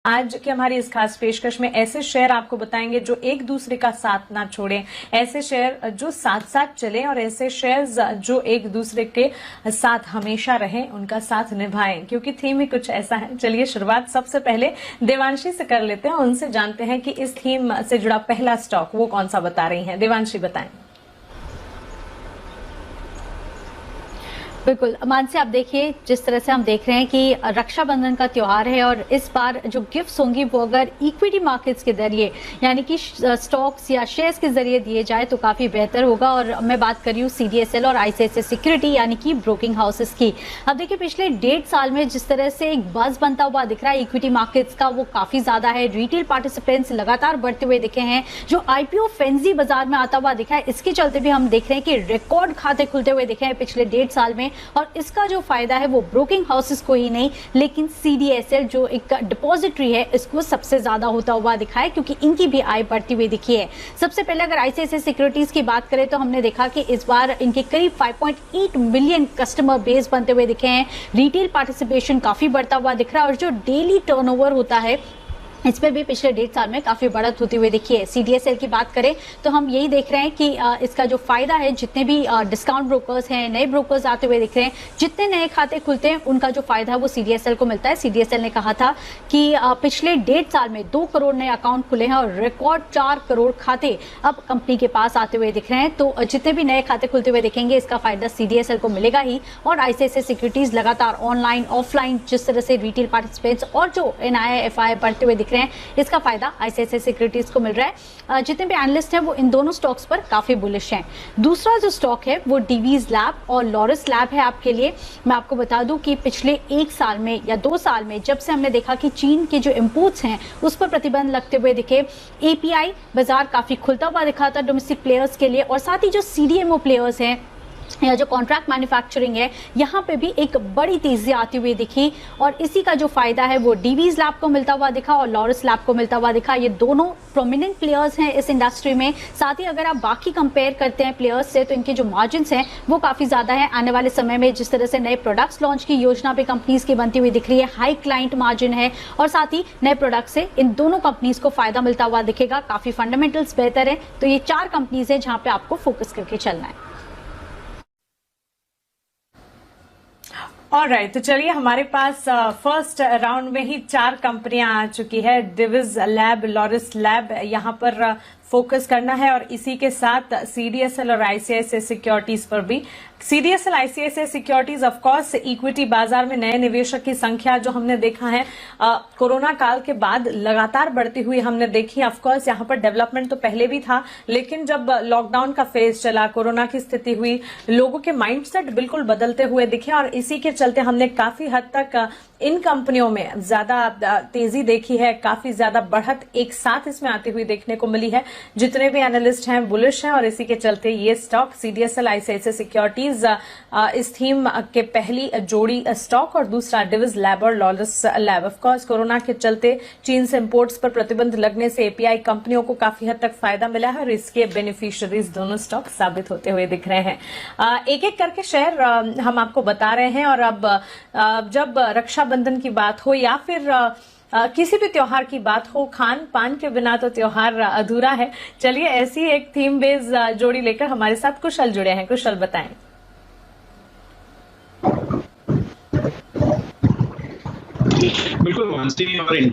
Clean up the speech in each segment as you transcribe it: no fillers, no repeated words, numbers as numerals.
आज की हमारी इस खास पेशकश में ऐसे शेयर आपको बताएंगे जो एक दूसरे का साथ ना छोड़ें, ऐसे शेयर जो साथ साथ चलें और ऐसे शेयर्स जो एक दूसरे के साथ हमेशा रहें, उनका साथ निभाएं, क्योंकि थीम ही कुछ ऐसा है। चलिए शुरुआत सबसे पहले देवांशी से कर लेते हैं, उनसे जानते हैं कि इस थीम से जुड़ा पहला स्टॉक वो कौन सा बता रही हैं। देवांशी बताएं। बिल्कुल मानसी, आप देखिए जिस तरह से हम देख रहे हैं कि रक्षाबंधन का त्योहार है और इस बार जो गिफ्ट्स होंगी वो अगर इक्विटी मार्केट्स के जरिए यानी कि स्टॉक्स या शेयर्स के जरिए दिए जाए तो काफी बेहतर होगा। और मैं बात कर रही हूँ CDSL और ICICI सिक्योरिटी यानी कि ब्रोकिंग हाउसेस की। अब देखिए पिछले 1.5 साल में जिस तरह से एक बज बनता हुआ दिख रहा है इक्विटी मार्केट्स का, वो काफी ज्यादा है। रिटेल पार्टिसिपेंट्स लगातार बढ़ते हुए दिखे हैं। जो IPO फेंजी बाजार में आता हुआ दिखा है, इसके चलते भी हम देख रहे हैं कि रिकॉर्ड खाते खुलते हुए दिखे हैं पिछले 1.5 साल में। और इसका जो फायदा है वो ब्रोकिंग हाउसेस को ही नहीं लेकिन CDSL जो एक डिपॉजिटरी है इसको सबसे ज्यादा होता हुआ दिखा है, क्योंकि इनकी भी आय बढ़ती हुई दिखी है। सबसे पहले अगर ICICI सिक्योरिटीज की बात करें तो हमने देखा कि इस बार इनके करीब 5.8 मिलियन कस्टमर बेस बनते हुए दिखे हैं। रिटेल पार्टिसिपेशन काफी बढ़ता हुआ दिख रहा है और जो डेली टर्नओवर होता है इसमें भी पिछले 1.5 साल में काफी बढ़त होती हुई दिखी है। CDSL की बात करें तो हम यही देख रहे हैं कि इसका जो फायदा है, जितने भी डिस्काउंट ब्रोकर्स हैं, नए ब्रोकर्स आते हुए दिख रहे हैं, जितने नए खाते खुलते हैं उनका जो फायदा है वो CDSL को मिलता है। CDSL ने कहा था कि पिछले 1.5 साल में 2 करोड़ नए अकाउंट खुले हैं और रिकॉर्ड 4 करोड़ खाते अब कंपनी के पास आते हुए दिख रहे हैं। तो जितने भी नए खाते खुलते हुए दिखेंगे इसका फायदा CDSL को मिलेगा ही। और ICICI सिक्योरिटीज लगातार ऑनलाइन ऑफलाइन जिस तरह से रिटेल पार्टिसिपेंट्स और जो NII FI बढ़ते हुए दिख रहे हैं, इसका फायदा ICICI सिक्योरिटीज को मिल रहा है। जितने भी एनालिस्ट हैं वो इन दोनों स्टॉक्स पर काफी बुलिश हैं। दूसरा जो स्टॉक है वो DV's लैब और लॉरस लैब है आपके लिए। मैं आपको बता दूं कि पिछले 1 साल में या 2 साल में जब से हमने देखा कि चीन के जो इंपोर्ट्स हैं उस पर प्रतिबंध लगते हुए दिखे, API बाजार काफी खुलता हुआ दिखा था डोमेस्टिक प्लेयर्स के लिए। और साथ ही जो CDMO प्लेयर्स हैं या जो कॉन्ट्रैक्ट मैन्युफैक्चरिंग है, यहाँ पे भी एक बड़ी तेजी आती हुई दिखी। और इसी का जो फायदा है वो DV's लैब को मिलता हुआ दिखा और लॉरस लैब को मिलता हुआ दिखा। ये दोनों प्रोमिनेंट प्लेयर्स हैं इस इंडस्ट्री में। साथ ही अगर आप बाकी कंपेयर करते हैं प्लेयर्स से तो इनके जो मार्जिन्स हैं वो काफी ज्यादा है। आने वाले समय में जिस तरह से नए प्रोडक्ट्स लॉन्च की योजना पे कंपनीज की बनती हुई दिख रही है, हाई क्लाइंट मार्जिन है और साथ ही नए प्रोडक्ट से इन दोनों कंपनीज को फायदा मिलता हुआ दिखेगा। काफी फंडामेंटल्स बेहतर है। तो ये 4 कंपनीज है जहां पे आपको फोकस करके चलना है। ऑलराइट, तो चलिए हमारे पास फर्स्ट राउंड में ही 4 कंपनियां आ चुकी है। डिविज लैब, लॉरस लैब, यहाँ पर फोकस करना है और इसी के साथ CDSL और ICICI सिक्योरिटीज पर भी। CDSL, ICICI securities of course equity बाजार में नए निवेशक की संख्या जो हमने देखा है कोरोना काल के बाद लगातार बढ़ती हुई हमने देखी। ऑफ कोर्स यहाँ पर डेवलपमेंट तो पहले भी था, लेकिन जब लॉकडाउन का फेज चला, कोरोना की स्थिति हुई, लोगों के माइंडसेट बिल्कुल बदलते हुए दिखे और इसी के चलते हमने काफी हद तक इन कंपनियों में ज्यादा तेजी देखी है। काफी ज्यादा बढ़त एक साथ इसमें आती हुई देखने को मिली है। जितने भी एनालिस्ट हैं बुलिश हैं और इसी के चलते ये स्टॉक CDSL, ICICI सिक्योरिटीज इस थीम के पहली जोड़ी स्टॉक और दूसरा डिविज लैब और Laurus lab. Of course corona के चलते चीन से इंपोर्ट्स पर प्रतिबंध लगने से API कंपनियों को काफी हद तक फायदा मिला है और इसके बेनिफिशियरीज दोनों स्टॉक साबित होते हुए दिख रहे हैं। एक एक करके शेयर हम आपको बता रहे हैं। और अब जब रक्षाबंधन की बात हो या फिर किसी भी त्योहार की बात हो, खान पान के बिना तो त्योहार अधूरा है। चलिए ऐसी एक थीम बेस्ड जोड़ी लेकर हमारे साथ कुशल जुड़े हैं। कुशल बताएं। बिल्कुल मानसी, और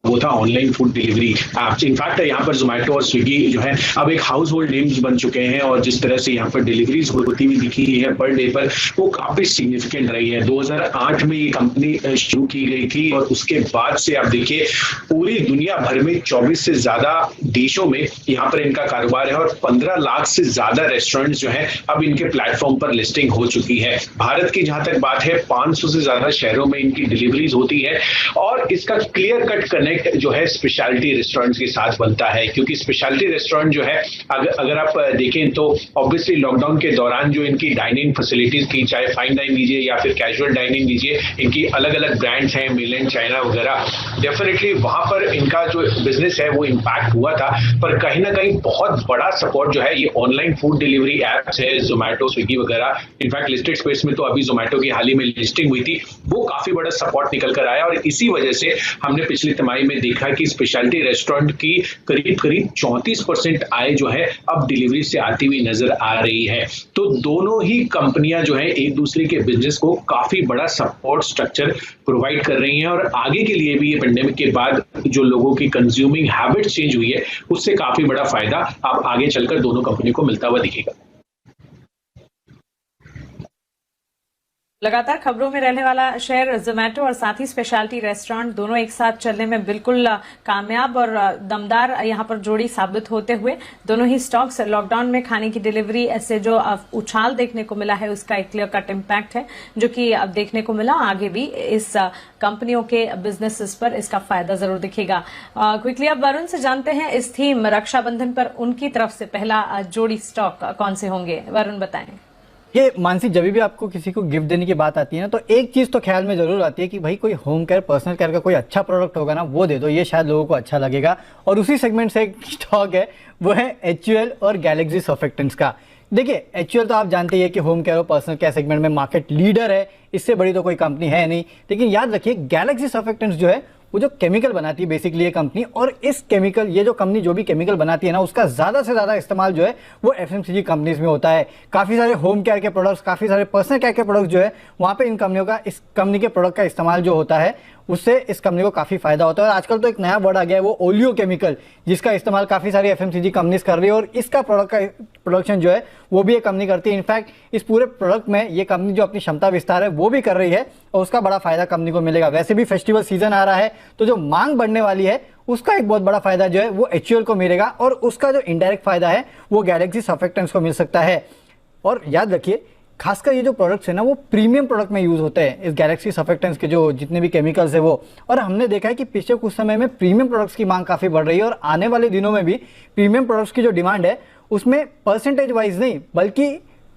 वो था online food delivery apps. In fact यहाँ पर जोमेटो और स्विगी जो है अब एक हाउस होल्ड नेम्स बन चुके हैं और जिस तरह से यहाँ पर डिलीवरीज होती हुई दिखी है पर डे पर, वो काफी सिग्निफिकेंट रही है। 2008 में ये कंपनी शुरू की गई थी और उसके बाद से आप देखिए पूरी दुनिया भर में 24 से ज्यादा देशों में यहाँ पर इनका कारोबार है और 15 लाख से ज्यादा रेस्टोरेंट्स जो है अब इनके प्लेटफॉर्म पर लिस्टिंग हो चुकी है। भारत की जहां तक बात है 500 से ज्यादा शहरों में इनकी डिलीवरीज होती है और इसका क्लियर कट कनेक्ट कनेक्ट जो है स्पेशलिटी रेस्टोरेंट्स के साथ बनता है, क्योंकि स्पेशलिटी रेस्टोरेंट जो है अगर आप देखें तो ऑब्वियसली लॉकडाउन के दौरान जो इनकी डाइनिंग फैसिलिटीज की, चाहे फाइन डाइन लीजिए या फिर कैजुअल डाइनिंग लीजिए, इनकी अलग अलग ब्रांड्स हैं, मिलन, चाइना वगैरह, डेफिनेटली वहां पर इनका जो बिजनेस है वो इम्पैक्ट हुआ था। पर कहीं ना कहीं बहुत बड़ा सपोर्ट जो है ये ऑनलाइन फूड डिलीवरी एप्स है, जोमैटो, स्विगी वगैरह। इनफैक्ट लिस्टेड स्पेस में तो अभी जोमैटो की हाल ही में लिस्टिंग हुई थी, वो काफी बड़ा सपोर्ट निकल कर आया, और इसी वजह से हमने पिछली तिमाही में देखा कि स्पेशलिटी रेस्टोरेंट की करीब करीब 34% आय जो है अब डिलीवरी से आती हुई नजर आ रही है। तो दोनों ही कंपनियां जो है एक दूसरे के बिजनेस को काफी बड़ा सपोर्ट स्ट्रक्चर प्रोवाइड कर रही हैं, और आगे के लिए भी ये पेंडेमिक के बाद जो लोगों की कंज्यूमिंग हैबिट चेंज हुई है उससे काफी बड़ा फायदा अब आगे चलकर दोनों कंपनी को मिलता हुआ दिखेगा। लगातार खबरों में रहने वाला शेयर जोमैटो और साथ ही स्पेशलिटी रेस्टोरेंट दोनों एक साथ चलने में बिल्कुल कामयाब और दमदार यहां पर जोड़ी साबित होते हुए दोनों ही स्टॉक्स लॉकडाउन में खाने की डिलीवरी से जो उछाल देखने को मिला है उसका एक क्लियर कट इम्पैक्ट है, जो कि अब देखने को मिला। आगे भी इस कंपनियों के बिजनेसेस पर इसका फायदा जरूर दिखेगा। क्विकली अब वरुण से जानते हैं इस थीम रक्षाबंधन पर उनकी तरफ से पहला जोड़ी स्टॉक कौन से होंगे, वरुण बताएं। ये मानसी, जब भी आपको किसी को गिफ्ट देने की बात आती है ना, तो एक चीज तो ख्याल में जरूर आती है कि भाई कोई होम केयर, पर्सनल केयर का कोई अच्छा प्रोडक्ट होगा ना, वो दे दो, ये शायद लोगों को अच्छा लगेगा। और उसी सेगमेंट से एक स्टॉक है, वो है HUL और गैलेक्सी सर्फेक्टेंट्स का। देखिए, HUL तो आप जानते हैं कि होम केयर और पर्सनल केयर सेगमेंट में मार्केट लीडर है, इससे बड़ी तो कोई कंपनी है नहीं। लेकिन याद रखिए, गैलेक्सी सर्फेक्टेंट्स जो है वो जो केमिकल बनाती है बेसिकली ये कंपनी, और इस केमिकल, ये जो कंपनी जो भी केमिकल बनाती है ना, उसका ज्यादा से ज्यादा इस्तेमाल जो है वो FMCG कंपनीज में होता है। काफी सारे होम केयर के प्रोडक्ट्स, काफी सारे पर्सनल केयर के प्रोडक्ट्स जो है वहां पे इन कंपनियों का, इस कंपनी के प्रोडक्ट का इस्तेमाल जो होता है उससे इस कंपनी को काफी फायदा होता है। और आजकल तो एक नया वर्ड आ गया है, वो ओलियो केमिकल, जिसका इस्तेमाल काफी सारी FMCG कंपनीज कर रही है, और इसका प्रोडक्ट का प्रोडक्शन जो है वो भी ये कंपनी करती है। इनफैक्ट इस पूरे प्रोडक्ट में ये कंपनी जो अपनी क्षमता विस्तार है वो भी कर रही है, और उसका बड़ा फायदा कंपनी को मिलेगा। वैसे भी फेस्टिवल सीजन आ रहा है, तो जो मांग बढ़ने वाली है उसका एक बहुत बड़ा फायदा जो है वो HUL को मिलेगा, और उसका जो इनडायरेक्ट फायदा है वो गैलेक्सी सर्फेक्टेंट्स को मिल सकता है। और याद रखिए, खासकर ये जो प्रोडक्ट्स है ना, वो प्रीमियम प्रोडक्ट में यूज होते हैं, इस गैलेक्सी सर्फेक्टेंट्स के जो जितने भी केमिकल्स है वो। और हमने देखा है कि पिछले कुछ समय में प्रीमियम प्रोडक्ट्स की मांग काफी बढ़ रही है, और आने वाले दिनों में भी प्रीमियम प्रोडक्ट्स की जो डिमांड है उसमें परसेंटेज वाइज नहीं बल्कि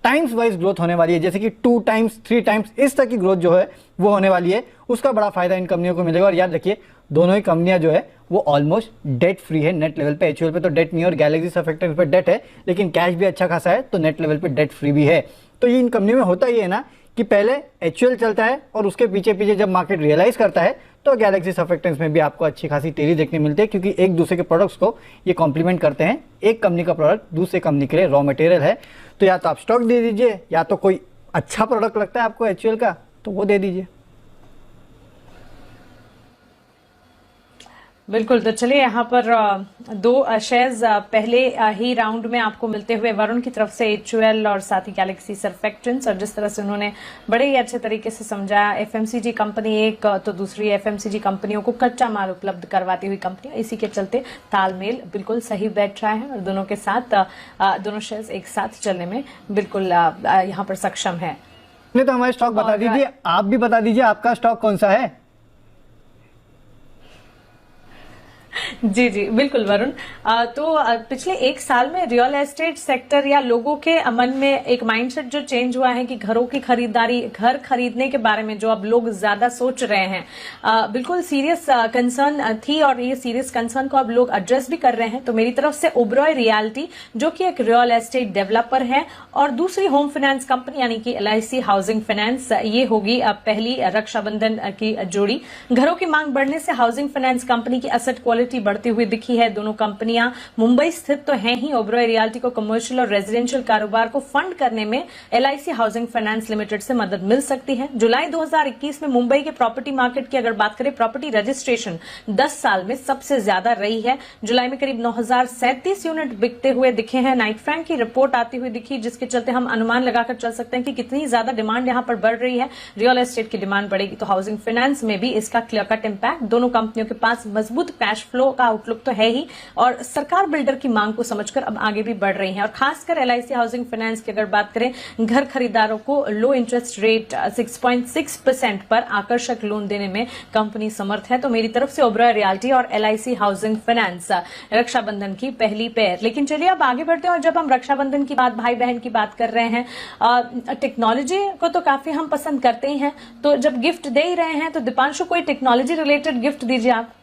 टाइम्स वाइज ग्रोथ होने वाली है, जैसे कि 2 टाइम्स 3 टाइम्स इस तरह की ग्रोथ जो है वो होने वाली है। उसका बड़ा फायदा इन कंपनियों को मिलेगा। और याद रखिए, दोनों ही कंपनियां जो है वो ऑलमोस्ट डेट फ्री है नेट लेवल पे। HUL पे तो डेट नहीं है और गैलेक्सी सर्फेक्टेंट्स पे डेट है, लेकिन कैश भी अच्छा खासा है, तो नेट लेवल पे डेट फ्री भी है। तो ये इन कंपनियों में होता ही है ना कि पहले HUL चलता है और उसके पीछे पीछे जब मार्केट रियलाइज करता है तो गैलेक्सी सर्फेक्टेंट्स में भी आपको अच्छी खासी तेजी देखने मिलती है, क्योंकि एक दूसरे के प्रोडक्ट्स को ये कॉम्प्लीमेंट करते हैं। एक कंपनी का प्रोडक्ट दूसरे कंपनी के लिए रॉ मटेरियल है, तो या तो आप स्टॉक दे दीजिए, या तो कोई अच्छा प्रोडक्ट लगता है आपको HUL का तो वो दे दीजिए। बिल्कुल, तो चलिए यहाँ पर 2 शेयर्स पहले ही राउंड में आपको मिलते हुए वरुण की तरफ से HUL और साथ ही गैलेक्सी सर्फेक्टेंट्स, और जिस तरह से उन्होंने बड़े ही अच्छे तरीके से समझाया, FMCG कंपनी एक तो दूसरी FMCG कंपनियों को कच्चा माल उपलब्ध करवाती हुई कंपनी, इसी के चलते तालमेल बिल्कुल सही बैठ रहा है और दोनों के साथ दोनों शेयर्स एक साथ चलने में बिल्कुल यहाँ पर सक्षम है। नहीं तो हमारे स्टॉक बता दीजिए, आप भी बता दीजिए आपका स्टॉक कौन सा है। जी जी बिल्कुल वरुण, तो पिछले 1 साल में रियल एस्टेट सेक्टर या लोगों के मन में एक माइंडसेट जो चेंज हुआ है कि घरों की खरीदारी, घर खरीदने के बारे में जो अब लोग ज्यादा सोच रहे हैं, बिल्कुल सीरियस कंसर्न थी, और ये सीरियस कंसर्न को अब लोग एड्रेस भी कर रहे हैं। तो मेरी तरफ से ओबरॉय रियल्टी, जो कि एक रियल एस्टेट डेवलपर है, और दूसरी होम फाइनेंस कंपनी यानी कि LIC हाउसिंग फाइनेंस, ये होगी पहली रक्षाबंधन की जोड़ी। घरों की मांग बढ़ने से हाउसिंग फाइनेंस कंपनी की एसेट क्वालिटी बढ़ती हुई दिखी है। दोनों कंपनियां मुंबई स्थित तो हैं ही। ओबरॉय रियल्टी को कमर्शियल और रेजिडेंशियल कारोबार को फंड करने में LIC हाउसिंग फाइनेंस लिमिटेड से मदद मिल सकती है। जुलाई 2021 में मुंबई के प्रॉपर्टी मार्केट की अगर बात करें, प्रॉपर्टी रजिस्ट्रेशन 10 साल में सबसे ज्यादा रही है। जुलाई में करीब 9037 यूनिट बिकते हुए दिखे हैं। नाइट फ्रैंक की रिपोर्ट आती हुई दिखी, जिसके चलते हम अनुमान लगाकर चल सकते हैं कि कितनी ज्यादा डिमांड यहां पर बढ़ रही है। रियल एस्टेट की डिमांड बढ़ेगी तो हाउसिंग फाइनेंस में भी इसका क्लियर कट इम्पैक्ट। दोनों कंपनियों के पास मजबूत कैश फ्लो का आउटलुक तो है ही, और सरकार बिल्डर की मांग को समझकर अब आगे भी बढ़ रही है। और खासकर LIC हाउसिंग फाइनेंस की अगर बात करें, घर खरीदारों को लो इंटरेस्ट रेट 6.6% पर आकर्षक लोन देने में कंपनी समर्थ है। तो मेरी तरफ से ओबरॉय रियल्टी और LIC हाउसिंग फाइनेंस रक्षाबंधन की पहली पैर। लेकिन चलिए अब आगे बढ़ते हैं, और जब हम रक्षाबंधन की बात, भाई बहन की बात कर रहे हैं, टेक्नोलॉजी को तो काफी हम पसंद करते ही हैं, तो जब गिफ्ट दे ही रहे हैं तो दीपांशु कोई टेक्नोलॉजी रिलेटेड गिफ्ट दीजिए आप।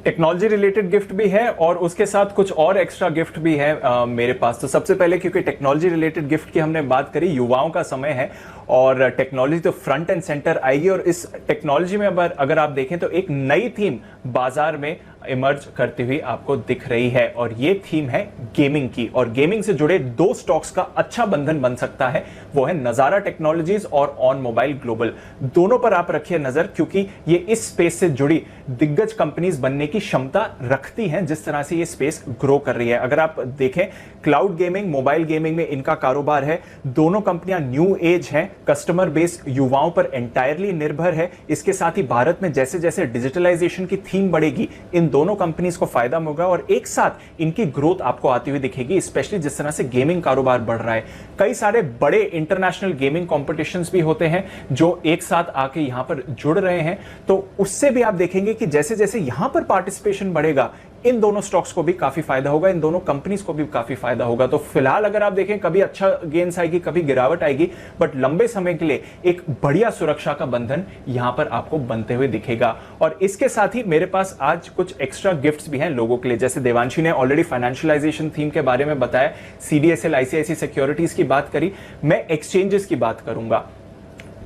टेक्नोलॉजी रिलेटेड गिफ्ट भी है और उसके साथ कुछ और एक्स्ट्रा गिफ्ट भी है मेरे पास। तो सबसे पहले, क्योंकि टेक्नोलॉजी रिलेटेड गिफ्ट की हमने बात करी, युवाओं का समय है और टेक्नोलॉजी तो फ्रंट एंड सेंटर आएगी। और इस टेक्नोलॉजी में अगर आप देखें तो एक नई थीम बाजार में इमर्ज करती हुई आपको दिख रही है, और ये थीम है गेमिंग की। और गेमिंग से जुड़े 2 स्टॉक्स का अच्छा बंधन बन सकता है, वो है नजारा टेक्नोलॉजीज और ऑन मोबाइल ग्लोबल। दोनों पर आप रखिए नजर, क्योंकि ये इस स्पेस से जुड़ी दिग्गज कंपनीज बनने की क्षमता रखती हैं, जिस तरह से ये स्पेस ग्रो कर रही है। अगर आप देखें, क्लाउड गेमिंग, मोबाइल गेमिंग में इनका कारोबार है। दोनों कंपनियां न्यू एज हैं, कस्टमर बेस युवाओं पर एंटायरली निर्भर है। इसके साथ ही भारत में जैसे जैसे डिजिटलाइजेशन की थीम बढ़ेगी, इन दोनों कंपनीज को फायदा होगा और एक साथ इनकी ग्रोथ आपको आती हुई दिखेगी, स्पेशली जिस तरह से गेमिंग कारोबार बढ़ रहा है। कई सारे बड़े इंटरनेशनल गेमिंग कॉम्पिटिशंस भी होते हैं जो एक साथ आके यहां पर जुड़ रहे हैं, तो उससे भी आप देखेंगे कि जैसे जैसे यहां पर पार्टिसिपेशन बढ़ेगा, इन दोनों स्टॉक्स को भी काफी फायदा होगा, इन दोनों कंपनीज को भी काफी फायदा होगा। तो फिलहाल अगर आप देखें, कभी अच्छा गेन्स आएगी, कभी गिरावट आएगी, बट लंबे समय के लिए एक बढ़िया सुरक्षा का बंधन यहां पर आपको बनते हुए दिखेगा। और इसके साथ ही मेरे पास आज कुछ एक्स्ट्रा गिफ्ट्स भी हैं लोगों के लिए। जैसे देवांशी ने ऑलरेडी फाइनेंशियलाइजेशन थीम के बारे में बताया, CDSL ICICI सिक्योरिटीज की बात करी, मैं एक्सचेंजेस की बात करूंगा।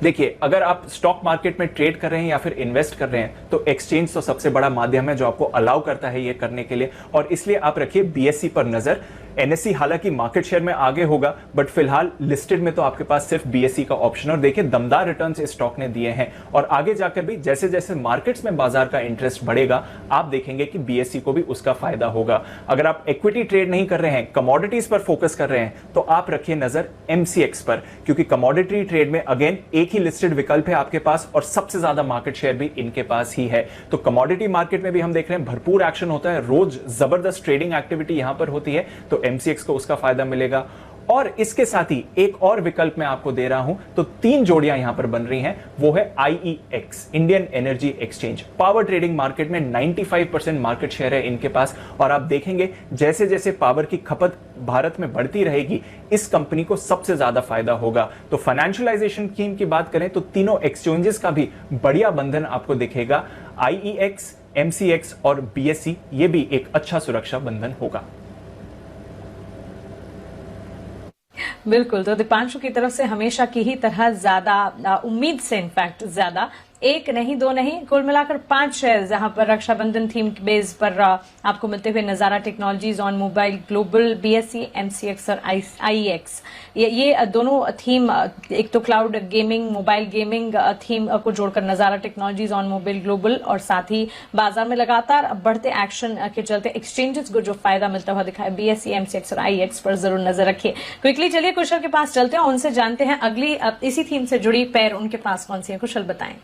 देखिए, अगर आप स्टॉक मार्केट में ट्रेड कर रहे हैं या फिर इन्वेस्ट कर रहे हैं, तो एक्सचेंज तो सबसे बड़ा माध्यम है जो आपको अलाउ करता है ये करने के लिए, और इसलिए आप रखिए BSE पर नजर। NSE हालांकि मार्केट शेयर में आगे होगा, बट फिलहाल लिस्टेड में तो आपके पास सिर्फ BSE का ऑप्शन, और देखिए दमदार रिटर्न्स इस स्टॉक ने दिए हैं। और आगे जाकर भी जैसे जैसे मार्केट्स में बाजार का इंटरेस्ट बढ़ेगा, आप देखेंगे कि BSE को भी उसका फायदा होगा। अगर आप इक्विटी ट्रेड नहीं कर रहे हैं, कमोडिटीज पर फोकस कर रहे हैं, तो आप रखिए नजर MCX पर, क्योंकि कमोडिटी ट्रेड में अगेन एक ही लिस्टेड विकल्प है आपके पास और सबसे ज्यादा मार्केट शेयर भी इनके पास ही है। तो कमोडिटी मार्केट में भी हम देख रहे हैं भरपूर एक्शन होता है, रोज जबरदस्त ट्रेडिंग एक्टिविटी यहां पर होती है, तो MCX को उसका फायदा मिलेगा। और इसके साथ ही एक और विकल्प मैं आपको दे रहा हूं, तो 3 जोड़ियां यहां पर बन रही हैं, वो है IEX, Indian energy exchange. Power trading market में 95% मार्केट शेयर है इनके पास, और आप देखेंगे जैसे जैसे पावर की खपत भारत में बढ़ती रहेगी, इस कंपनी को सबसे ज्यादा फायदा होगा। तो फाइनेंशियलाइजेशन स्कीम की बात करें तो तीनों एक्सचेंजेस का भी बढ़िया बंधन आपको दिखेगा। IEX, MCX और BSE, ये भी एक अच्छा सुरक्षा बंधन होगा। बिल्कुल, तो दीपांशु की तरफ से हमेशा की ही तरह ज्यादा उम्मीद से, इनफैक्ट ज्यादा, 1 नहीं 2 नहीं, कुल मिलाकर 5 शेयर जहां पर रक्षाबंधन थीम के बेस पर आपको मिलते हुए नजारा technologies, on mobile global, BSE, MCX और IEX। ये दोनों थीम, एक तो cloud gaming, mobile gaming theme को जोड़कर नजारा टेक्नोलॉजीज, ऑन मोबाइल ग्लोबल, और साथ ही बाजार में लगातार बढ़ते एक्शन के चलते एक्सचेंजेस को जो फायदा मिलता हुआ दिखा है, BSE, MCX और IEX पर जरूर नजर रखिए। क्विकली चलिए कुशल के पास चलते हैं, उनसे जानते हैं अगली इसी थीम से जुड़ी पैर उनके पास कौन सी है। कुशल बताएं।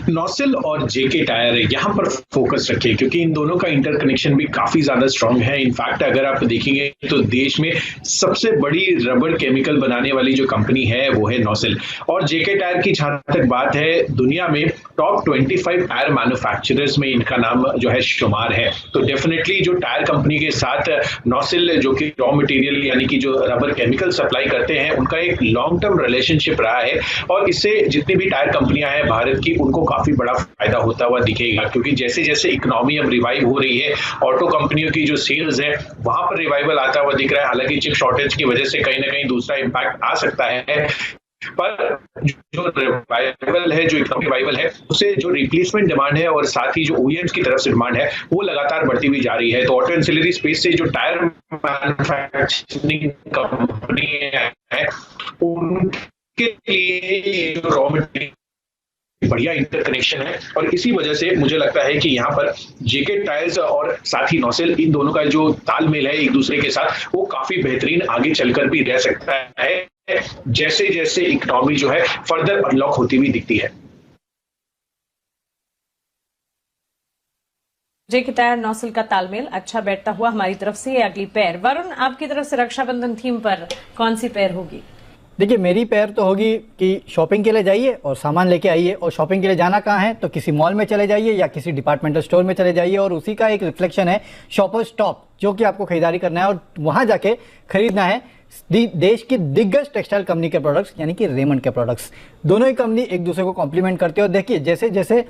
नॉसिल और जेके टायर यहाँ पर फोकस रखिए, क्योंकि इन दोनों का इंटरकनेक्शन भी काफी ज्यादा स्ट्रांग है। इनफैक्ट अगर आप देखेंगे तो देश में सबसे बड़ी रबर केमिकल बनाने वाली जो कंपनी है वो है नॉसिल, और जेके टायर की जहां तक बात है, दुनिया में टॉप 25 टायर मैन्युफैक्चरर्स में इनका नाम जो है शुमार है। तो डेफिनेटली जो टायर कंपनी के साथ नॉसिल, जो कि रॉ मटेरियल यानी कि जो रबर केमिकल सप्लाई करते हैं, उनका एक लॉन्ग टर्म रिलेशनशिप रहा है, और इससे जितनी भी टायर कंपनियां हैं भारत की, उनको काफी बड़ा फायदा होता हुआ दिखेगा। क्योंकि जैसे जैसे इकोनॉमी अब रिवाइव हो रही है, ऑटो कंपनियों की जो सेल्स है वहां पर रिवाइवल आता हुआ दिख रहा है। हालांकि चिप शॉर्टेज की वजह से कहीं ना कहीं दूसरा इंपैक्ट आ सकता है, पर जो रिवाइवल है, जो इकोनॉमिक रिवाइवल है, उससे जो रिप्लेसमेंट डिमांड है और साथ ही जो OEMs की तरफ से डिमांड है वो लगातार बढ़ती हुई जा रही है। तो ऑटो एंसिलरी स्पेस से जो टायर मैन्युफैक्चरिंग कंपनी है, उनके लिए जो रॉ मटेरियल बढ़िया इंटरकनेक्शन है, और इसी वजह से मुझे लगता है कि यहाँ पर जेके टायर्स और साथ ही नॉसिल, इन दोनों का जो तालमेल है एक दूसरे के साथ, वो काफी बेहतरीन आगे चलकर भी रह सकता है, जैसे जैसे इकोनॉमी जो है फर्दर अनलॉक होती हुई दिखती है। जे की तैयार नौसल का तालमेल अच्छा बैठता हुआ हमारी तरफ से ये अगली पैर। वरुण, आपकी तरफ से रक्षाबंधन थीम पर कौन सी पैर होगी? देखिए, मेरी पैर तो होगी कि शॉपिंग के लिए जाइए और सामान लेके आइए। और शॉपिंग के लिए जाना कहाँ है, तो किसी मॉल में चले जाइए या किसी डिपार्टमेंटल स्टोर में चले जाइए, और उसी का एक रिफ्लेक्शन है शॉपर्स स्टॉप, जो कि आपको खरीदारी करना है और वहां जाके खरीदना है देश की दिग्गज टेक्सटाइल कंपनी के प्रोडक्ट्स, यानी कि रेमंड के प्रोडक्ट्स। दोनों ही कंपनी एक दूसरे को कॉम्प्लीमेंट करती है। और देखिए, जैसे जैसे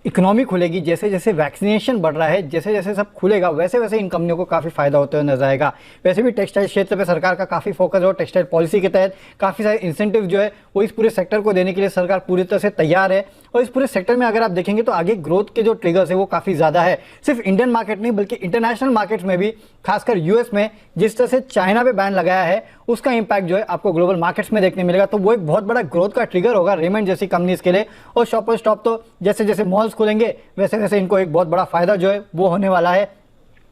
इकोनॉमी खुलेगी, जैसे जैसे वैक्सीनेशन बढ़ रहा है, जैसे जैसे सब खुलेगा, वैसे वैसे इन कंपनियों को काफ़ी फायदा होते हुए नजर आएगा। वैसे भी टेक्सटाइल क्षेत्र पे सरकार का काफ़ी फोकस है और टेक्सटाइल पॉलिसी के तहत काफ़ी सारे इंसेंटिव जो है वो इस पूरे सेक्टर को देने के लिए सरकार पूरी तरह से तैयार है। और इस पूरे सेक्टर में अगर आप देखेंगे तो आगे ग्रोथ के जो ट्रिगर्स है वो काफ़ी ज़्यादा है। सिर्फ इंडियन मार्केट नहीं बल्कि इंटरनेशनल मार्केट्स में भी, खासकर यूएस में जिस तरह से चाइना पे बैन लगाया है, उसका इंपैक्ट जो है आपको ग्लोबल मार्केट्स में देखने मिलेगा। तो वो एक बहुत बड़ा ग्रोथ का ट्रिगर होगा रेमंड जैसी कंपनीज के लिए। और शॉपर्स स्टॉप तो जैसे जैसे मॉल्स खुलेंगे वैसे वैसे इनको एक बहुत बड़ा फायदा जो है वो होने वाला है।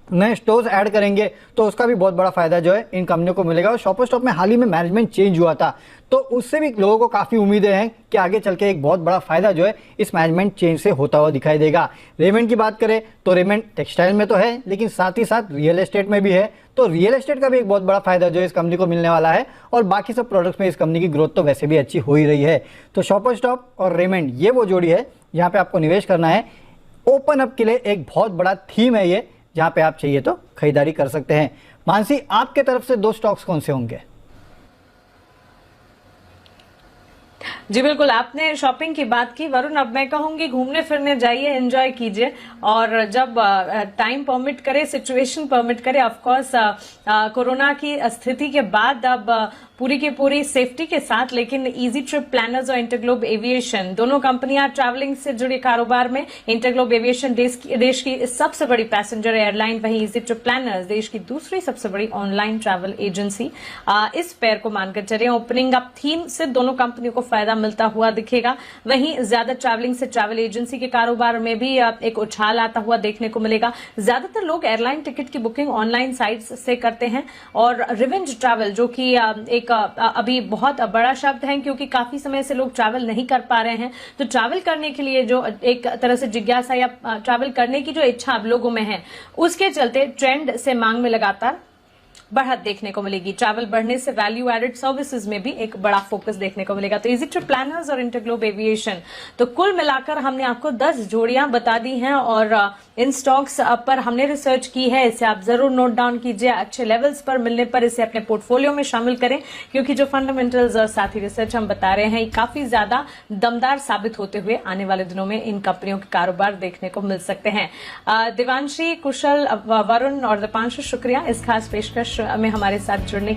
नए स्टोर्स ऐड करेंगे तो उसका भी बहुत बड़ा फायदा जो है इन कंपनियों को मिलेगा। और शॉपर्स स्टॉप में हाल ही में मैनेजमेंट चेंज हुआ था, तो उससे भी लोगों को काफ़ी उम्मीदें हैं कि आगे चल के एक बहुत बड़ा फायदा जो है इस मैनेजमेंट चेंज से होता हुआ दिखाई देगा। रेमंड की बात करें तो रेमंड टेक्सटाइल में तो है, लेकिन साथ ही साथ रियल एस्टेट में भी है। तो रियल एस्टेट का भी एक बहुत बड़ा फायदा जो है इस कंपनी को मिलने वाला है। और बाकी सब प्रोडक्ट्स में इस कंपनी की ग्रोथ तो वैसे भी अच्छी हो ही रही है। तो शॉपर्स स्टॉप और रेमंड, ये वो जोड़ी है जहाँ पे आपको निवेश करना है। ओपन अप के लिए एक बहुत बड़ा थीम है ये, जहाँ पे आप चाहिए तो खरीदारी कर सकते हैं। मानसी, आपके तरफ से 2 स्टॉक्स कौन से होंगे? जी बिल्कुल, आपने शॉपिंग की बात की। वरुण, अब मैं कहूंगी घूमने फिरने जाइए, एंजॉय कीजिए, और जब टाइम परमिट करे, सिचुएशन परमिट करे, ऑफ कोर्स कोरोना की स्थिति के बाद अब पूरी की पूरी सेफ्टी के साथ, लेकिन इजी ट्रिप प्लानर्स और इंटरग्लोब एविएशन दोनों कंपनियां ट्रैवलिंग से जुड़े कारोबार में। इंटरग्लोब एविएशन देश की सबसे बड़ी पैसेंजर एयरलाइन, वहीं इजी ट्रिप प्लानर्स देश की दूसरी सबसे बड़ी ऑनलाइन ट्रैवल एजेंसी। इस पेयर को मानकर चले। ओपनिंग अप थीम से दोनों कंपनियों को फायदा मिलता हुआ दिखेगा। वहीं ज्यादा ट्रैवलिंग से ट्रैवल एजेंसी के कारोबार में भी एक उछाल आता हुआ देखने को मिलेगा। ज्यादातर लोग एयरलाइन टिकट की बुकिंग ऑनलाइन साइट्स से करते हैं। और रिवेंज ट्रैवल, जो कि एक अभी बहुत बड़ा शब्द है, क्योंकि काफी समय से लोग ट्रैवल नहीं कर पा रहे हैं, तो ट्रैवल करने के लिए जो एक तरह से जिज्ञासा या ट्रैवल करने की जो इच्छा अब लोगों में है, उसके चलते ट्रेंड से मांग में लगातार बढ़त देखने को मिलेगी। ट्रैवल बढ़ने से वैल्यू एडेड सर्विसेज में भी एक बड़ा फोकस देखने को मिलेगा। तो इजी ट्रिप प्लानर्स और इंटरग्लोब एविएशन, तो कुल मिलाकर हमने आपको 10 जोड़ियां बता दी हैं और इन स्टॉक्स पर हमने रिसर्च की है। इसे आप जरूर नोट डाउन कीजिए। अच्छे लेवल्स पर मिलने पर इसे अपने पोर्टफोलियो में शामिल करें, क्योंकि जो फंडामेंटल्स और साथ ही रिसर्च हम बता रहे हैं, काफी ज्यादा दमदार साबित होते हुए आने वाले दिनों में इन कंपनियों के कारोबार देखने को मिल सकते हैं। देवांशी, कुशल, वरुण और दीपांशु, शुक्रिया इस खास पेशकश में हमारे साथ जुड़ने